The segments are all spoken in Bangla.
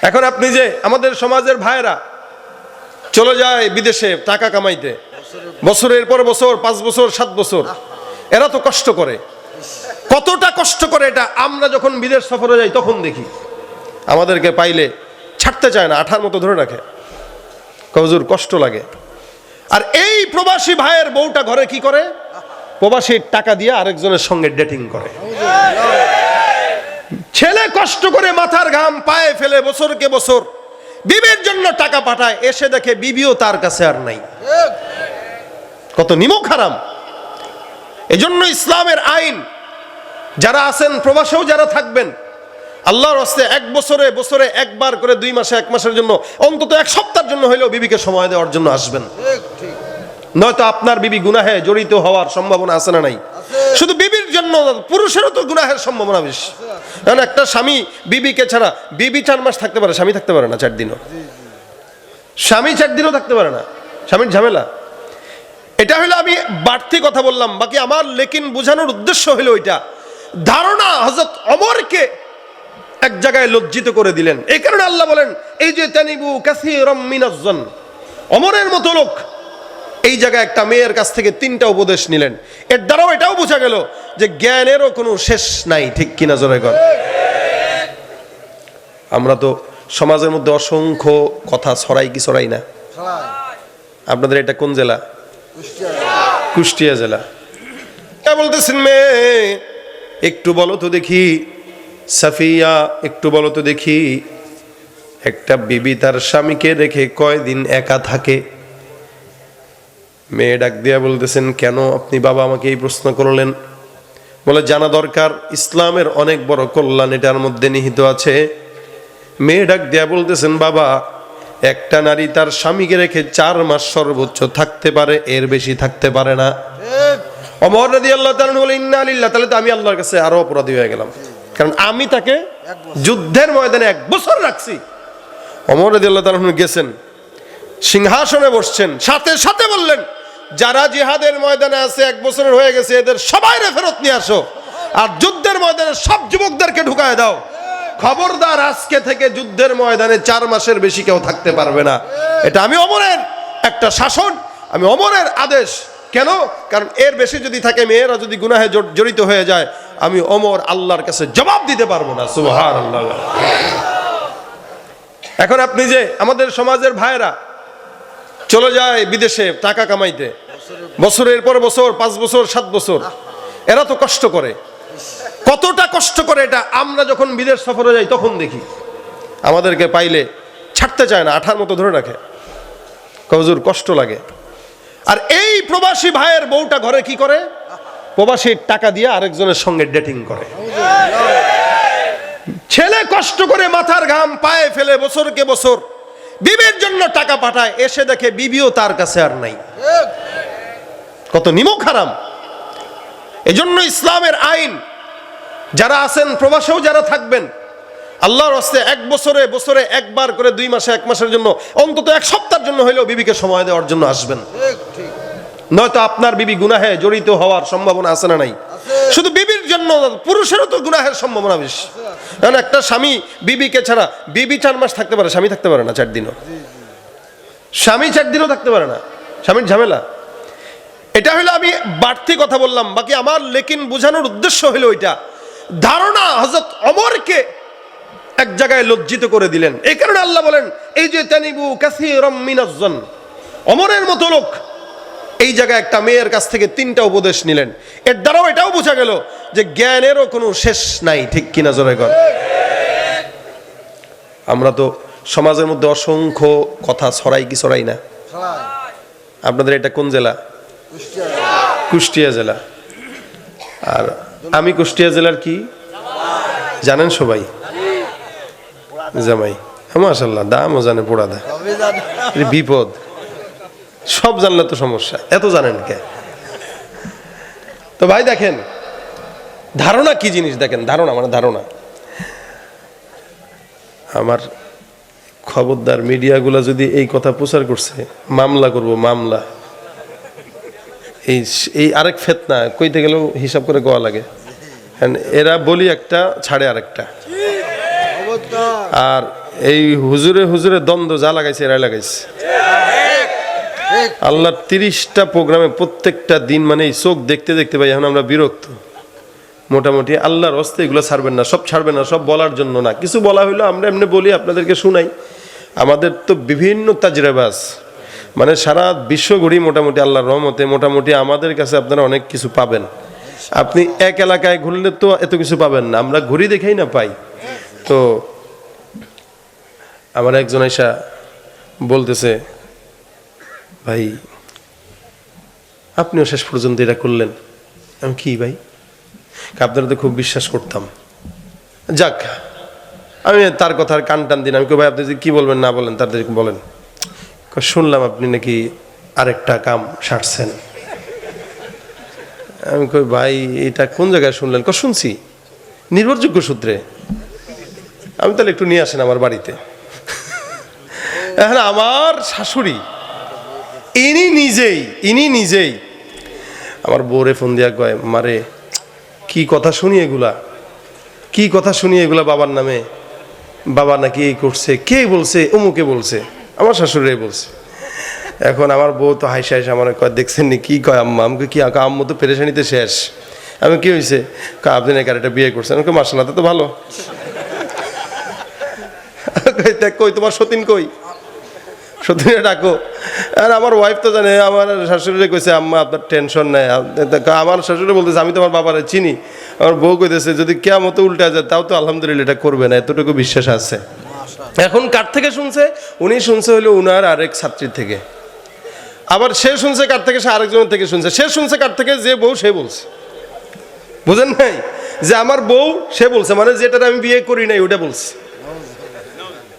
এখন আপনি যে আমাদের সমাজের ভাইরা চলে যায় বিদেশে টাকা কামাইতে, বছরের পর বছর, 5 বছর 7 বছর, এরা তো কষ্ট করে। কতটা কষ্ট করে এটা আমরা যখন বিদেশ সফরে যাই তখন দেখি। আমাদেরকে পাইলে ছাড়তে চায় না, আঠার মতো ধরে রাখে, হুজুর কষ্ট লাগে। আর এই প্রবাসী ভাইয়ের বউটা ঘরে কি করে? প্রবাসীর টাকা দিয়ে আরেকজনের সঙ্গে ডেটিং করে। ছেলে কষ্ট করে মাথার ঘাম পায়ে ফেলে বছরকে বছর বিবির জন্য টাকা পাঠায়, এসে দেখে বিবিও তার কাছে আর নাই। কত নিমক হারাম! এজন্য ইসলামের আইন, যারা আছেন প্রবাসেও যারা থাকবেন, আল্লাহর রাস্তায় 1 বছরে বছরে একবার করে 2 মাসে 1 মাসের জন্য অন্তত 1 সপ্তাহের জন্য হইলেও বিবিকে সময় দেওয়ার জন্য আসবেন। নয়তো আপনার বিবি গুনাহে জড়িত হওয়ার সম্ভাবনা আছে না নাই? শুধু বিবির জন্য, পুরুষেরও তো গুনাহের সম্ভাবনা বেশি। কারণ একটা স্বামী বিবিকে ছাড়া, বিবি 4 মাস থাকতে পারে, স্বামী থাকতে পারে না 4 দিনও। স্বামী 4 দিনও থাকতে পারে না, স্বামীর ঝামেলা। এটা হলো আমি বাড়তি কথা বললাম, বাকি আমার লেকিন বোঝানোর উদ্দেশ্য হলো ওইটা। ধারণা হযরত ওমরকে এক জায়গায় লজ্জিত করে দিলেন। এই কারণে আল্লাহ বলেন, এই যে তানিবু কাসীরাম মিনাজ-জন, ওমরের মতো লোক এই জায়গায় একটা মেয়ের কাছ থেকে 3টা উপদেশ নিলেন। এর দ্বারাও এটাও বোঝা গেল যে জ্ঞানেরও কোনো শেষ নাই। ঠিক কিনা জোরে কর? আমরা তো সমাজের মধ্যে অসংখ্য কথা ছড়াই কি ছড়াই না? আপনাদের এটা কোন জেলা? কুষ্টিয়া জেলা। কে বলতেছেন মেয়ে একটু বলো তো দেখি, সাফিয়া একটু বলো তো দেখি, একটা বিবি তার স্বামীকে রেখে কয়দিন একা থাকে? মেয়ে ডাক দিয়া বলতেছেন, কেন আপনি বাবা আমাকে এই প্রশ্ন করলেন? বলে জানা দরকার, ইসলামের অনেক বড় কল্যাণ এটার মধ্যে নিহিত আছে। মেয়ে ডাক দিয়া বলতেছেন, বাবা একটা নারী তার স্বামীকে রেখে 4 মাস সর্বোচ্চ থাকতে পারে, এর বেশি থাকতে পারে না। ওমর রাদিয়াল্লাহু তাআলা বলেন, ইন্না লিল্লাহি, তাহলে তো আমি আল্লাহর কাছে আরো অপরাধী হয়ে গেলাম, কারণ আমি তাকে যুদ্ধের ময়দানে 1 বছর রাখছি। ওমর রাদিয়াল্লাহু তাআলা গেছেন, সিংহাসনে বসছেন, সাথে সাথে বললেন, যারা জিহাদের ময়দানে আছে 1 বছরের হয়ে গেছে, এদের সবাইরে ফেরত নিয়ে আসো, আর যুদ্ধের ময়দানে সব যুবকদেরকে ঢুকায় দাও। খবরদার, আজকে থেকে যুদ্ধের ময়দানে 4 মাসের বেশি কেউ থাকতে পারবে না। এটা আমি ওমরের একটা শাসন, আমি ওমরের আদেশ। কেন? কারণ এর বেশি যদি থাকে, মেয়েরা যদি গুনাহে জড়িত হয়ে যায়, আমি ওমর আল্লাহর কাছে জবাব দিতে পারবো না। সুবহানাল্লাহ। এখন আপনি যে আমাদের সমাজের ভাইরা চলে যায় বিদেশে টাকা কামাইতে, বছরের পর বছর, 5 বছর 7 বছর, এরা তো কষ্ট করে। কতটা কষ্ট করে এটা আমরা যখন বিদেশ সফরে যাই তখন দেখি। আমাদেরকে পাইলে ছাড়তে চায় না, আঠার মতো ধরে রাখে, হুজুর কষ্ট লাগে। আর এই প্রবাসী ভাইয়ের বউটা ঘরে কি করে? প্রবাসীর টাকা দিয়ে আরেকজনের সঙ্গে ডেটিং করে। ছেলে কষ্ট করে মাথার ঘাম পায়ে ফেলে বছরকে বছর বিবির জন্য টাকা পাঠায়, এসে দেখে বিবিও তার কাছে আর নাই। কত নিমক হারাম! এজন্য ইসলামের আইন, যারা আছেন প্রবাসেও যারা থাকবেন, আল্লাহর রাস্তায় 1 বছরে বছরে একবার করে 2 মাসে 1 মাসের জন্য অন্তত 1 সপ্তাহের জন্য হইলেও বিবিকে সময় দেওয়ার জন্য আসবেন। নয়তো আপনার বিবি গুনাহে জড়িত হওয়ার সম্ভাবনা আছে না নাই? শুধু বিবির জন্য, পুরুষেরও তো গুনাহের সম্ভাবনা বেশি। কারণ একটা স্বামী বিবিকে ছাড়া, বিবি 4 মাস থাকতে পারে, স্বামী থাকতে পারে না 4 দিনও। স্বামী 4 দিনও থাকতে পারে না, স্বামীর ঝামেলা। এটা হলো আমি বাড়তি কথা বললাম, বাকি আমার লেকিন বোঝানোর উদ্দেশ্য হলো ওইটা। ধারণা হযরত ওমরকে এক জায়গায় লজ্জিত করে দিলেন। এই কারণে আল্লাহ বলেন, এই যে তানিবু কাসীরাম মিনাজ-জন, ওমরের মতো লোক এই জায়গায় একটা মেয়ের কাছ থেকে 3টা উপদেশ নিলেন। এর দ্বারাও এটাও বোঝা গেল যে জ্ঞানেরও কোনো শেষ নাই। ঠিক কিনা জোরে কর? আমরা তো সমাজের মধ্যে অসংখ্য কথা ছড়াই কি ছড়াই না? আপনাদের এটা কোন জেলা? কুষ্টিয়া জেলা। আর আমি কুষ্টিয়া জেলার কি জানেন সবাই? জামাই। মাশাআল্লাহ, দামও জানে, পোড়া দা, বিপদ। সব জানলে তো সমস্যা, এত জানেন কে? তো ভাই দেখেন, ধারণা কি জিনিস দেখেন। ধারণা মানে ধারণা। আমার খবরদার, মিডিয়াগুলো যদি এই কথা প্রচার করছে, মামলা করব, মামলা। এই আরেক ফেতনা, কইতে গেলেও হিসাব করে গোয়া লাগে। এরা বলি একটা, ছাড়ে আরেকটা। আর এই হুজুরে হুজুরে দ্বন্দ্ব যা লাগাইছে এরাই লাগাইছে। আল্লাহর 30টা প্রোগ্রামে প্রত্যেকটা দিন মানে এই চোখ দেখতে দেখতে ভাই এখন আমরা বিরক্ত। মোটামুটি আল্লাহর হস্তে এগুলো ছাড়বেন না, সব ছাড়বেন না, সব বলার জন্য না, কিছু বলা হইলো আমরা এমনি বলি, আপনাদেরকে শুনাই। আমাদের তো বিভিন্ন তাজরিবাস, মানে সারা বিশ্ব ঘুরি মোটামুটি আল্লাহর রহমতে মোটামুটি আমাদের কাছে আপনারা অনেক কিছু পাবেন। আপনি এক এলাকায় ঘুরলে তো এত কিছু পাবেন না, আমরা ঘুরি দেখেই না পাই। তো আমার একজন এসা বলতেছে, ভাই আপনিও শেষ পর্যন্ত এটা করলেন। আমি কি ভাই? আপনারা তো খুব বিশ্বাস করতাম। যাক, আমি তার কথার কান টান দিন। আমি ভাই আপনি কি বলবেন না বলেন তাদেরকে বলেন। শুনলাম আপনি নাকি আরেকটা কাম সারছেন। আমি কই ভাই এটা কোন জায়গায় শুনলেন? শুনছি নির্ভরযোগ্য সূত্রে। আমি তাহলে একটু নিয়ে আসেন আমার বাড়িতে। এখন আমার শাশুড়ি ইনি নিজেই আমার বউরে ফোন দিয়া কয়, মারে কি কথা শুনি এগুলা বাবার নামে, বাবা নাকি এই করছে, কে বলছে? অমুকে বলছে, আমার শাশুড়ি বলছে। এখন আমার বউ তো হাইসা আমার কয়, দেখছেন নি কি কয় আম্মা? আমাকে কি আম্মু তো পেরেশানিতে শেষ। আমি কি হয়েছে? আপনি নাকি একটা বিয়ে করছেন। আমাকে মাশাআল্লাহ তো ভালো। কই তোমার সতীন কই? সতীনে ডাকো। আর আমার ওয়াইফ তো জানে, আমার শাশুড়ি কইছে আম্মা আপনার টেনশন নাই। আমার শাশুড়ি বলতেছে আমি তোমার বাবারে চিনি। আমার বউ কইতেছে যদি কিয়ামত উল্টা যায় তাও তো আলহামদুলিল্লাহ এটা করবে না, এতটুকু বিশ্বাস আছে। এখন কার থেকে শুনছে? উনি শুনছে হলো উনার আরেক ছাত্রীর থেকে। আবার সে শুনছে কার থেকে? সে আরেকজনের থেকে শুনছে। সে শুনছে কার থেকে? যে বউ সে বলছে। বুঝেন নাই? যে আমার বউ সে বলছে, মানে যেটা আমি বিয়ে করি নাই ওটা বলছে।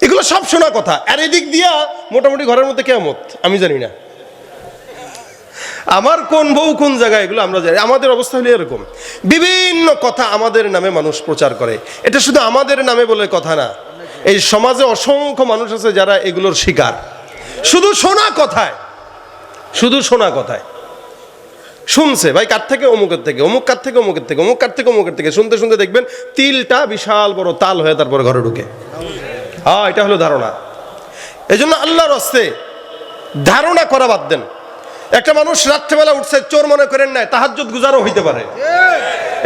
এগুলো সব শোনা কথা। আর এদিক দিয়া মোটামুটি ঘরের মধ্যে কিয়ামত আমি জানি না, আমার কোন বউ কোন জায়গায় এগুলো আমরা জানি। আমাদের অবস্থা হলো এরকম, বিভিন্ন কথা আমাদের নামে মানুষ প্রচার করে। এটা শুধু আমাদের নামে বলে কথা না, এই সমাজে অসংখ্য মানুষ আছে যারা এগুলোর শিকার। শুধু শোনা কথায় শুনছে ভাই কার থেকে? অমুকের থেকে, অমুক কার থেকে, অমুকের থেকে, অমুক কার থেকে, অমুকের থেকে। শুনতে শুনতে দেখবেন তিলটা বিশাল বড় তাল হয়ে তারপরে ঘরে ঢুকে। হ্যাঁ, এটা হলো ধারণা। এই জন্য আল্লাহর হস্তে ধারণা করা বাদ দেন। একটা মানুষ রাত্রেবেলা উঠছে চোর মনে করেন নাই, তাহাজ্জুদ গুজারও হইতে পারে।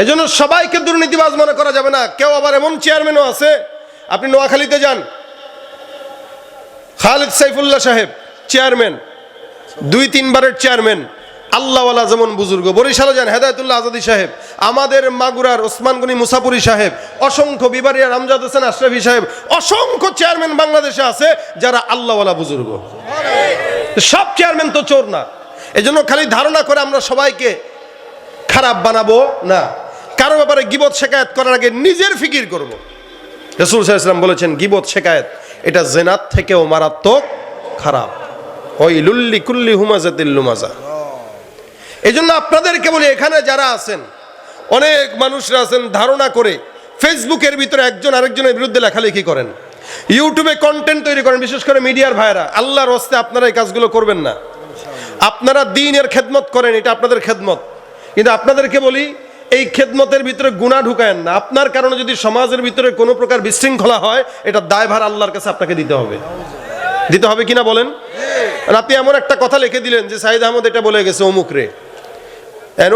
এই জন্য সবাইকে দুর্নীতিবাজ মনে করা যাবে না। কেউ আবার এমন চেয়ারম্যানও আছে, আপনি নোয়াখালীতে যান, খালিদ সাইফুল্লাহ সাহেব চেয়ারম্যান, 2-3 বারের চেয়ারম্যান, আল্লাহওয়ালা যেমন বুজুর্গ। বরিশালে যান, হেদায়েতুল্লাহ আজাদি সাহেব, আমাদের মাগুরার ওসমান গনি মুসাপুরি সাহেব, অসংখ্য বিবারিয়ার আমজাদ হোসেন আশরাফি সাহেব, অসংখ্য চেয়ারম্যান বাংলাদেশে আছে যারা আল্লাহওয়ালা বুজুর্গ। সব চেয়ারম্যান তো চোর না। এজন্য খালি ধারণা করে আমরা সবাইকে খারাপ বানাবো না। কারো ব্যাপারে গীবত শেকায়েত করার আগে নিজের ফিকির করব। রাসূল সাল্লাল্লাহু আলাইহি ওয়াসাল্লাম বলেছেন গীবত শেকায়েত এটা জিনাত থেকেও মারাত্মক খারাপ। ওয়াইলুল লিকুল্লি হুমাযাতিল লুমাযা। এজন্য আপনাদেরকে বলি, এখানে যারা আছেন অনেক মানুষরা আছেন ধারণা করে ফেসবুকের ভিতরে একজন আরেকজনের বিরুদ্ধে লেখালেখি করেন, ইউটিউবে কন্টেন্ট তৈরি করেন, বিশেষ করে মিডিয়ার ভাইরা। আল্লাহর হস্তে আপনারা এই কাজগুলো করবেন না। আপনারা দ্বীনের খেদমত করেন, এটা আপনাদের খেদমত। কিন্তু আপনাদেরকে বলি এই খেদমতের ভিতরে গুনাহ ঢুকায়েন না। আপনার কারণে যদি সমাজের ভিতরে কোনো প্রকার বিশৃঙ্খলা হয়, এটা দায়ভার আল্লাহর কাছে আপনাকে দিতে হবে কিনা বলেন? আপনি এমন একটা কথা লিখে দিলেন যে সাইদ আহমদ এটা বলে গেছে অমুক রে,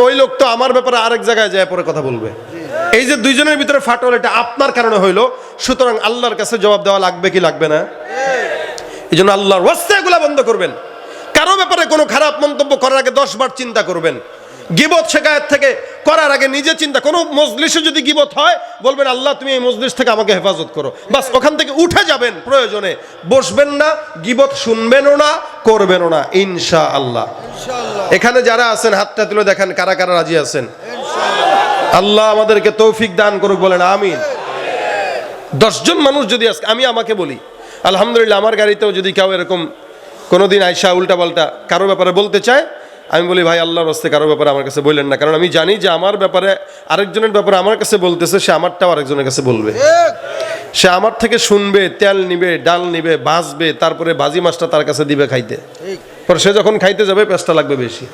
ওই লোক তো আমার ব্যাপারে আরেক জায়গায় যায় পরে কথা বলবে। এই যে দুইজনের ভিতরে ফাটল, এটা আপনার কারণে হইলো। সুতরাং আল্লাহর কাছে জবাব দেওয়া লাগবে কি লাগবে না? এই জন্য আল্লাহর ওয়াস্তে এগুলা বন্ধ করবেন। কারো ব্যাপারে কোনো খারাপ মন্তব্য করার আগে 10 বার চিন্তা করবেন। গীবত শেকায়েত থেকে করার আগে নিজে চিন্তা। কোনো মজলিসে যদি গীবত হয় বলবেন আল্লাহ তুমি এই মজলিস থেকে আমাকে হেফাজত করো, বাস ওখান থেকে উঠে যাবেন। প্রয়োজনে বসবেন না, গীবত শুনবেনও না, করবেনও না, ইনশাআল্লাহ। এখানে যারা আছেন হাতটা তুলে দেখেন কারা কারা রাজি আছেন। আল্লাহ আমাদেরকে তৌফিক দান করুক, বলেন আমিন। 10 জন মানুষ যদি আজকে আমি আমাকে বলি, আলহামদুলিল্লাহ আমার গাড়িতেও যদি কেউ এরকম কোনোদিন আয়সা উল্টাপাল্টা কারো ব্যাপারে বলতে চায়, আমি বলি ভাই আল্লাহর রাস্তে কারো ব্যাপারে আমার কাছে বললেন না। কারণ আমি জানি যে আমার ব্যাপারে আরেকজনের ব্যাপারে আমার কাছে বলতেছে, সে আমারটাও আরেকজনের কাছে বলবে। সে আমার থেকে শুনবে, তেল নিবে, ডাল নিবে, ভাজবে, তারপরে ভাজি মাছটা তার কাছে দিবে খাইতে। পরে সে যখন খাইতে যাবে পেঁচটা লাগবে বেশি।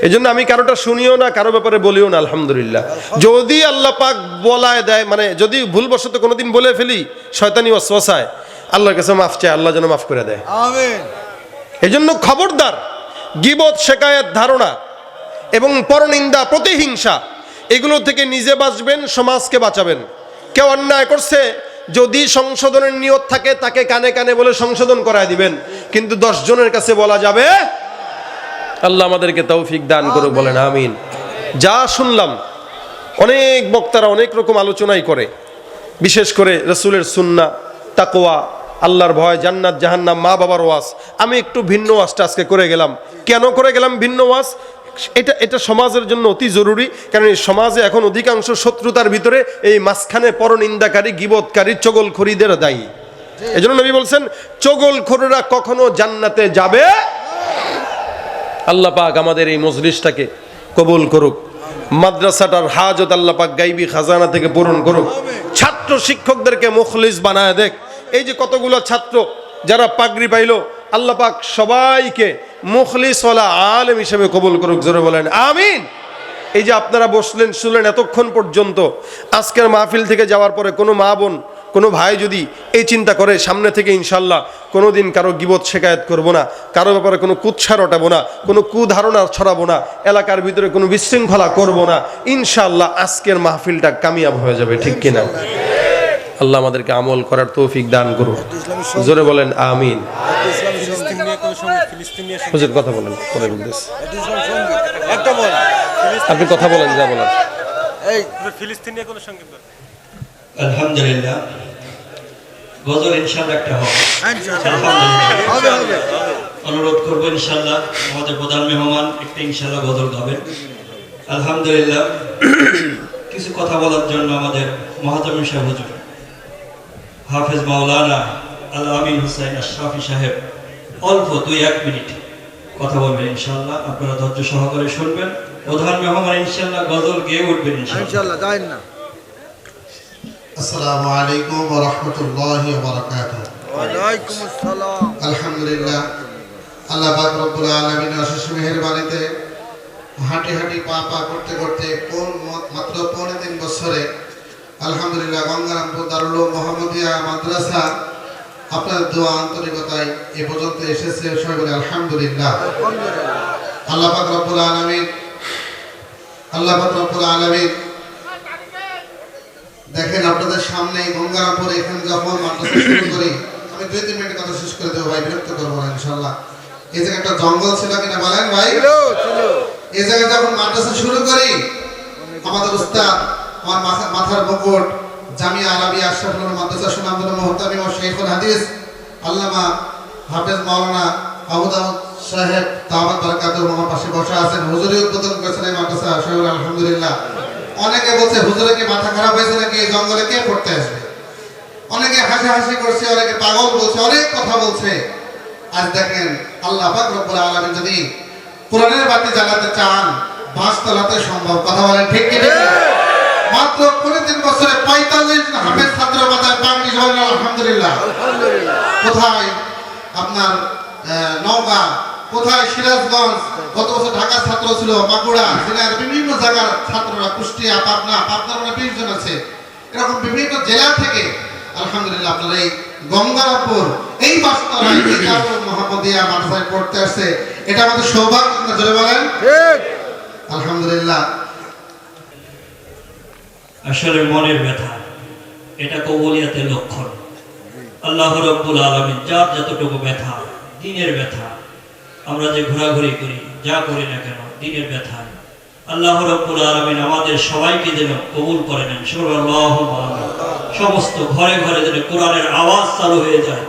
এই জন্য আমি কারোটা শুনিও না, কারো ব্যাপারে বলিও না। আলহামদুলিল্লাহ, যদি আল্লাহ পাক বলায় দেয়, মানে যদি ভুলবশত কোনোদিন বলে ফেলি শয়তানি ওয়াসওয়াসায়, আল্লাহর কাছে মাফ চাই, আল্লাহ যেন মাফ করে দেয়। আমিন। এই জন্য খবরদার, গীবত, শেকায়েত, ধারণা এবং পরনিন্দা, প্রতিহিংসা, এগুলো থেকে নিজে বাঁচবেন, সমাজকে বাঁচাবেন। কেউ অন্যায় করছে, যদি সংশোধনের নিয়ত থাকে তাকে কানে কানে বলে সংশোধন করায় দিবেন, কিন্তু 10 জনের কাছে বলা যাবে। আল্লাহ আমাদেরকে তৌফিক দান করুক, বলেন আমিন। যা শুনলাম, অনেক বক্তারা অনেক রকম আলোচনাই করে, বিশেষ করে রাসূলের সুন্নাহ, তাকওয়া, আল্লাহর ভয়, জান্নাত জাহান্নাম, মা বাবার ওয়াজ। আমি একটু ভিন্ন ওয়াজটা আজকে করে গেলাম। কেন করে গেলাম ভিন্ন ওয়াজ? এটা সমাজের জন্য অতি জরুরি, কারণ এই সমাজে এখন অধিকাংশ শত্রুতার ভিতরে এই মাঝখানে পরনিন্দাকারী, গীবতকারী, চগলখড়িদের দায়ী। এই জন্য নবী বলছেন, চগলখড়িরা কখনো জান্নাতে যাবে। আল্লাহ পাক আমাদের এই মজলিসটাকে কবুল করুক, মাদ্রাসাটার হাজত আল্লাহ পাক গাইবি খাজানা থেকে পূরণ করুক, ছাত্র শিক্ষকদেরকে মুখলিস বানায় দেখ। এই যে কতগুলো ছাত্র যারা পাগড়ি পাইলো, আল্লাহ পাক সবাইকে মুখলিস ওয়ালা আলেম হিসেবে কবুল করুক, জোরে বলেন আমিন। এই যে আপনারা বসলেন, শুনলেন এতক্ষণ পর্যন্ত, আজকের মাহফিল থেকে যাওয়ার পরে কোনো মা বোন, কোনো ভাই যদি এই চিন্তা করে সামনে থেকে ইনশাল্লাহ কোনোদিন কারো গীবত শেকায়েত করব না, কারো ব্যাপারে কোনো কুৎসা রটাবো না, কোনো কুধারণা ছড়াবো না, এলাকার ভিতরে কোনো বিশৃঙ্খলা করব না, ইনশাল্লাহ আজকের মাহফিলটা কামিয়াব হয়ে যাবে, ঠিক কিনা? আল্লাহ আমাদেরকে আমল করার তৌফিক দান করুন, জোরে বলেন আমিন। হুজুর কথা বলেন, পরে বলতেছি। আপনি কথা বলেন, যা বলেন। ফিলিস্তিন নিয়ে কোনো সংগীত? আলহামদুলিল্লাহ, গজল ইনশাআল্লাহ একটা হবে। অনুরোধ করবো ইনশাআল্লাহ আমাদের প্রধান মেহমান একটা ইনশাআল্লাহ গজল গাবেন। আলহামদুলিল্লাহ, কিছু কথা বলার জন্য আমাদের মহাতামিম সাহেব হুজুর হাফেজ মাওলানা আল আমিন হুসাইন আশরাফি সাহেব অল্প 2-1 মিনিট কথা বলবেন ইনশাআল্লাহ। আপনারা ধৈর্য সহকারে শুনবেন। প্রধান মেহমান ইনশাআল্লাহ গজল গেয়ে উঠবেন ইনশাআল্লাহ। যাইন না। আসসালামু আলাইকুম ওয়া রাহমাতুল্লাহি ওয়া বারাকাতুহু। ওয়া আলাইকুম আসসালাম। আলহামদুলিল্লাহ, আল্লাহ পাক রব্বুল আলামিনের অশেষ মেহেরবানিতে হাঁটি হাঁটি পা পা করতে করতে মাত্র 3 বছরে আলহামদুলিল্লাহ গঙ্গারামপুর দারুল উলুম মুহাম্মাদিয়া মাদ্রাসা আপনার দোয়া আন্তরিকতায় এ পর্যন্ত এসেছে। সবাই বলে আলহামদুলিল্লাহ। আল্লাহ পাক রব্বুল আলামিন দেখেন আপনাদের সামনে গঙ্গারামপুর, এখানে যখন মাদ্রাসা শুরু করি, আমি 2-3 মিনিট কথা শেষ করে দেবো ভাই, বিরক্ত করবো না ইনশাআল্লাহ। এই জায়গায় একটা জঙ্গল ছিল কিনা বলেন ভাই? এই জায়গায় যখন মাদ্রাসা শুরু করি, আমাদের উস্তাদ, আমার মাথার মুকুট, জামিয়া আরবিয়া আশরাফুল মাদ্রাসা সুনামধন্য মুহতামিম ও শাইখুল হাদিস আল্লামা হাফেজ মাওলানা আবু দাউদ সাহেব দাওয়াত বারাকাতুহু আমার পাশে বসা আছেন। হুজুরি উদ্বোধন করেছেন এই মাদ্রাসা, সবাই আলহামদুলিল্লাহ। অনেকে বলছে হুজুরে কি মাথা খারাপ হয়েছে নাকি, এই জঙ্গলে কে পড়তে আসবে? অনেকে হাসাহাসি করছে, অনেকে পাগল বলছে, অনেক কথা বলছে। আজ দেখেন আল্লাহ পাক রব্বুল আলামিন যদি কোরআনের বাতি জ্বালাতে চান, বাঁশ তলাতে সম্ভব। কথা বলেন ঠিক কি ঠিক? মাত্র 3 বছরে 45 জন হাফেজ ছাত্র মাথায় পাগড়ি, সবাই আলহামদুলিল্লাহ। কোথায় আপনার নওগাঁ, কোথায় সিরাজগঞ্জ, গত বছর ঢাকার ছাত্র ছিল, বাঁকুড়া জেলার বিভিন্ন জায়গার ছাত্ররা, কুষ্টিয়া, পাবনার 20 জন আছে, এরকম বিভিন্ন জেলা থেকে আলহামদুলিল্লাহ আপনার এই গঙ্গারামপুর এই বাস্তরায় এই দারুল মুহাম্মাদিয়া মাদ্রাসায় পড়তে আসছে। এটা আমাদের সৌভাগ্য, জোরে বলেন ঠিক। আলহামদুলিল্লাহ। আসলে মনের ব্যথা, এটা কবুলিয়াতের লক্ষণ। আল্লাহ রাব্বুল আলামিন যার যতটুকু ব্যথা, দিনের ব্যথা, আমরা যে ঘোরাঘুরি করি, যা করি না কেন, দিনের ব্যথা, আল্লাহ রাব্বুল আলামিন আমাদের সবাইকে যেন কবুল করে নেন। সুবহানাল্লাহুম্মা আমিন। সমস্ত ঘরে ঘরে যেন কোরআনের আওয়াজ চালু হয়ে যায়,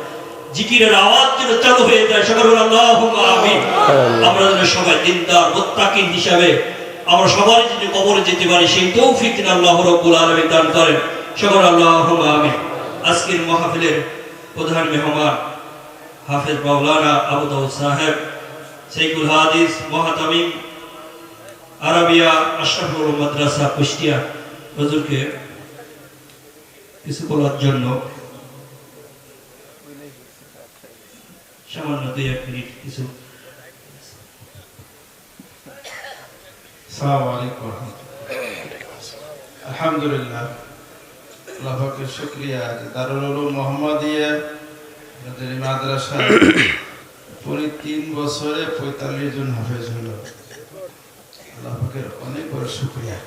জিকিরের আওয়াজ যেন চালু হয়ে যায়। সুবহানাল্লাহুম্মা আমিন। আমরা যেন সবাই দিনদার মুত্তাকিন হিসাবে আমরা সবাই যদি কবরে যেতে পারি, সেই তৌফিক যেন আল্লাহ রাব্বুল আলামিন দান করেন। সুবহানাল্লাহুম্মা আমিন। আজকের মাহফিলের প্রধান মেহমান হাফেজ মাওলানা আবু দাউদ সাহেব, শাইখুল হাদিস, মুহতামিম আরবিয়া আশরাফুল মাদ্রাসা কুষ্টিয়া, হুজুরকে কিছু বলার জন্য সামান্য 2-1 মিনিট কিছু। আসসালামু আলাইকুম। আলহামদুলিল্লাহ, আল্লাহ পাকের শুকরিয়া যে দারুল উলুম মুহাম্মাদিয়া আপনাদের এই মাদ্রাসা পুরো 3 বছরে 45 জন হাফেজ হলো। আল্লাহ পাকের অনেক বড় শুকরিয়া।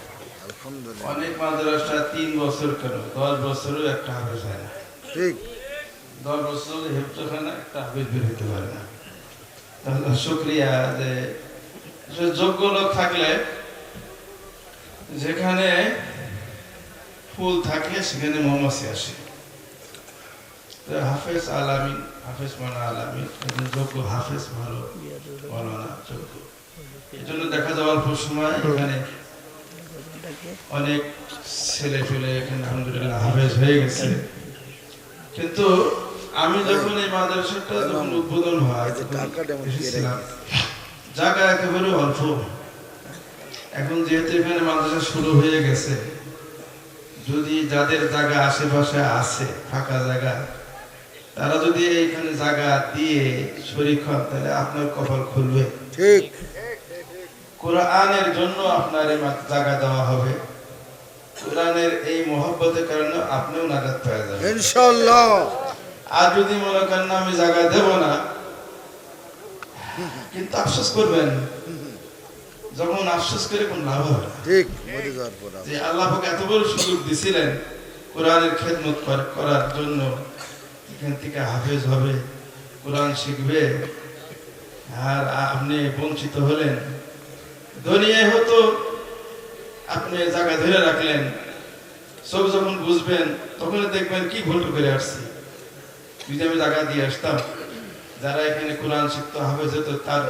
অনেক মাদ্রাসা 3 বছর কেন 10 বছরও একটা হাফেজ হয় না। ঠিক 10 বছর হেফজখানা একটা হাফেজ বের হতে পারে না। তাহলে শুকরিয়া যে যোগ্য লোক থাকলে যেখানে ফুল থাকে সেখানে মৌমাছি আসে। তো হাফেজ আলামিন, হাফেজ মানা আলামিন একজন যোগ্য হাফেজ, ভালো মাওলানা যোগ্য। এই জন্য দেখা যায় অল্প সময় এখানে অনেক ছেলে ফেলে এখানে আলহামদুলিল্লাহ হাফেজ হয়ে গেছে। কিন্তু আমি যখন এই মাদ্রাসাটা যখন উদ্বোধন হয় এসেছিলাম, জায়গা একেবারে অল্প। এখন যেহেতু এখানে মাদ্রাসা শুরু হয়ে গেছে, যদি যাদের জায়গা আশেপাশে আছে ফাঁকা জায়গা, তারা যদি এইখানে জায়গা দিয়ে শরীক হন তাহলে আপনার কপাল খুলবে। ঠিক কোরআনের জন্য আপনার এই জায়গা দেওয়া হবে। কোরআনের এই মহব্বতের কারণে আপনিও নাজাত পেয়ে যাবেন ইনশাআল্লাহ। আর যদি মনে করেন না আমি জায়গা দেব না, কিন্তু আফসোস করবেন। যখন আফসোস করে কোন লাভ হবে না। ঠিক মরে যাওয়ার পর যে আল্লাহ পাক এত বড় সুযোগ দিছিলেন কোরআনের খেদমত করার জন্য, এখান থেকে হাফেজ হবে, কোরআন শিখবে, আর আপনি বঞ্চিত হলেন। দুনিয়ায় হতো আপনি জায়গা ধরে রাখলেন, সব যখন বুঝবেন তখন দেখবেন কি ভুল করে আসছি। যদি আমি জায়গা দিয়ে আসতাম, যারা এখানে কোরআন শিখতো হাফেজ হতো, তার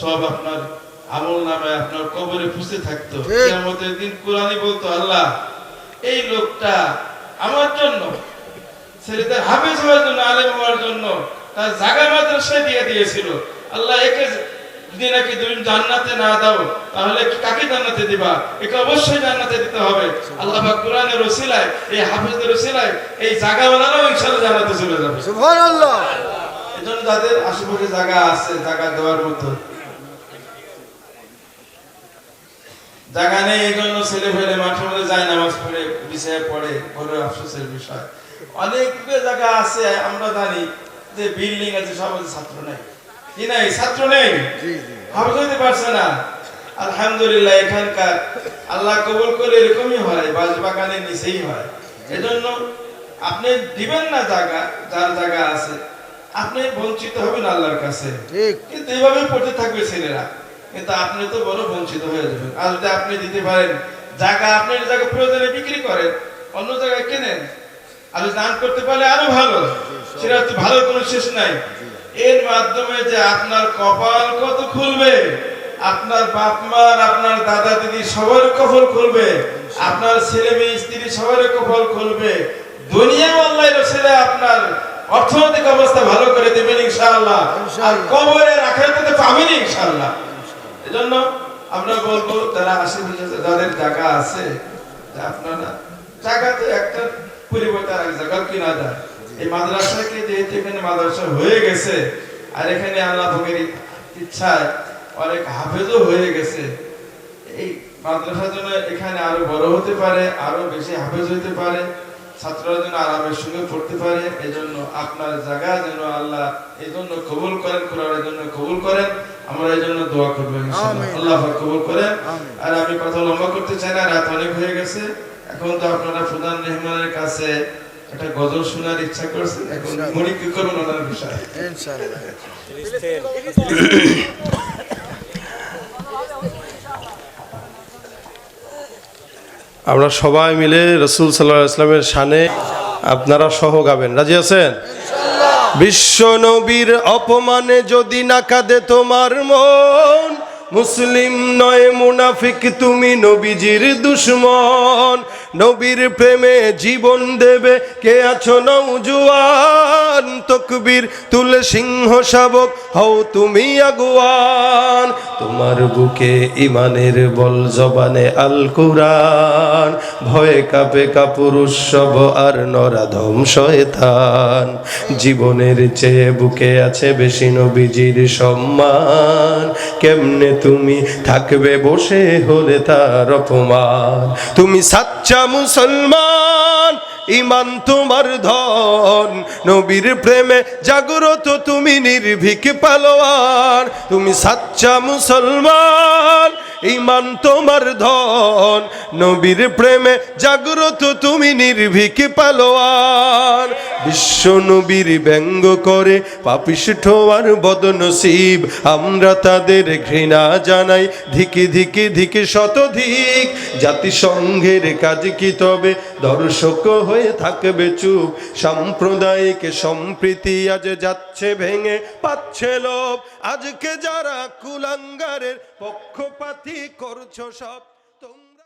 সব আপনার আমল নামে আপনার কবরে পুষতে থাকতো। কিয়ামতের দিন কোরআনই বলতো, আল্লাহ এই লোকটা আমার জন্য, ছেলেদের হাফেজ হওয়ার জন্য, আলেম হওয়ার জন্য তার জায়গা মাদ্রাসায় দিয়ে দিয়েছিল। আল্লাহ একে যদি নাকি তুমি জান্নাতে না দাও, তাহলে কাকে জান্নাতে দিবা? একে অবশ্যই জান্নাতে দিতে হবে। আল্লাহ পাক কোরআনের ওসিলায়, এই হাফেজদের ওসিলায় এই জায়গাওয়ালারাও ইনশাআল্লাহ জান্নাতে চলে যাবে। সুবহানাল্লাহ। এজন্য যাদের আশেপাশে জায়গা আছে, জায়গা দেওয়ার মতো জায়গা নেই, এই জন্য ছেলে ফেলে মাঠে মধ্যে যায়, নামাজ পড়ে বিষয়ে পড়ে, বড় আফসোসের বিষয়। অনেক জায়গা আছে আমরা জানি যে বিল্ডিং আছে, সব ছাত্র নেই, কি নাই, ছাত্র নেই, হাফেজ হইতে পারছে না। আলহামদুলিল্লাহ এখানকার আল্লাহ কবুল করে এরকমই হয়, বাগানের নিচেই হয়। এজন্য আপনি দিবেন না জায়গা, যার জায়গা আছে আপনি বঞ্চিত হবেন আল্লাহর কাছে। কিন্তু এইভাবে পড়তে থাকবে ছেলেরা, কিন্তু আপনি তো বড় বঞ্চিত হয়ে যাবেন। আর যদি আপনি দিতে পারেন জায়গা, আপনি জায়গা প্রয়োজনে বিক্রি করেন, অন্য জায়গায় কেনেন, আর দান করতে পারলে আরো ভালো, সেটা তো ভালো কোনো শেষ নাই। এর মাধ্যমে যে আপনার কপাল কত খুলবে, আপনার বাপ মার, আপনার দাদা দিদি সবার কপাল খুলবে, আপনার ছেলে মেয়ে স্ত্রী সবার কপাল খুলবে। দুনিয়া আল্লাহর রাসূলে আপনার অর্থনৈতিক অবস্থা ভালো করে দেবেন ইনশাআল্লাহ, আর কবরে আখিরাতে পাবেন ইনশাআল্লাহ। এজন্য আমরা বলবো যারা আশেপাশে যাদের জায়গা আছে, আপনারা জায়গাতে একটা পরিবর্তন আর জায়গা কিনা যায়। এই মাদ্রাসাকে যেহেতু এখানে মাদ্রাসা হয়ে গেছে, আর এখানে আল্লাহ পাকের ইচ্ছায় অনেক হাফেজও হয়ে গেছে, এই মাদ্রাসার জন্য এখানে আরো বড় হতে পারে, আরো বেশি হাফেজ হতে পারে, ছাত্ররা যেন আরামের সঙ্গে পড়তে পারে। এজন্য আপনার জায়গা যেন আল্লাহ এই জন্য কবুল করেন, কোরআনের জন্য কবুল করেন। আমরা এই জন্য দোয়া করবো ইনশাআল্লাহ, আল্লাহ পাক কবুল করেন। আর আমি কথা লম্বা করতে চাই না, রাত অনেক হয়ে গেছে। এখন তো আপনারা প্রধান মেহমানের কাছে একটা গজল শোনার ইচ্ছা করছেন, এখন মনে কি করুন ওনার বিষয় ইনশাআল্লাহ। আমরা সবাই মিলে রাসূল সাল্লাল্লাহু আলাইহি ওয়াসাল্লামের শানে আপনারা সহ গাবেন, রাজি আছেন? বিশ্ব নবীর অপমানে যদি না কাঁদে তোমার মন, মুসলিম নয় মুনাফিক তুমি নবীজির দুশমন। নবীর প্রেমে জীবন দেবে কে আছো নওজোয়ান, তকবীর তুলে সিংহ শাবক হও তুমি আগুয়ান। তোমার বুকে ইমানের বল, জবানে আল কুরআন, ভয়ে কাঁপে কাপুরুষ সব আর নরাধম শয়তান। জীবনের চেয়ে বুকে আছে বেশি নবীজির সম্মান, কেমনে তুমি থাকবে বসে হলে তার অপমান। তুমি সাচ্চা মুসলমান, ইমান তোমার ধন, নবীর প্রেমে জাগ্রত তুমি নির্ভীক পালোয়ান, তুমি সাচ্চা মুসলমান, ইমান তোমার ধন, নবীর প্রেমে জাগ্রত তুমি নির্ভীক পালোয়ান। বিশ্ব নবীর ব্যঙ্গ করে পাপিষ্ঠ আর বদনসিব, আমরা তাদের ঘৃণা জানাই ধিকি ধিকি ধিকি শতধিক। জাতিসংঘের কাজ কি তবে দর্শক হয়ে থাকবে চুপ, সাম্প্রদায়িক সম্প্রীতি আজ যাচ্ছে ভেঙে পাচ্ছে লোভ, আজকে যারা কুলাঙ্গারের পক্ষপাতী করছো সব।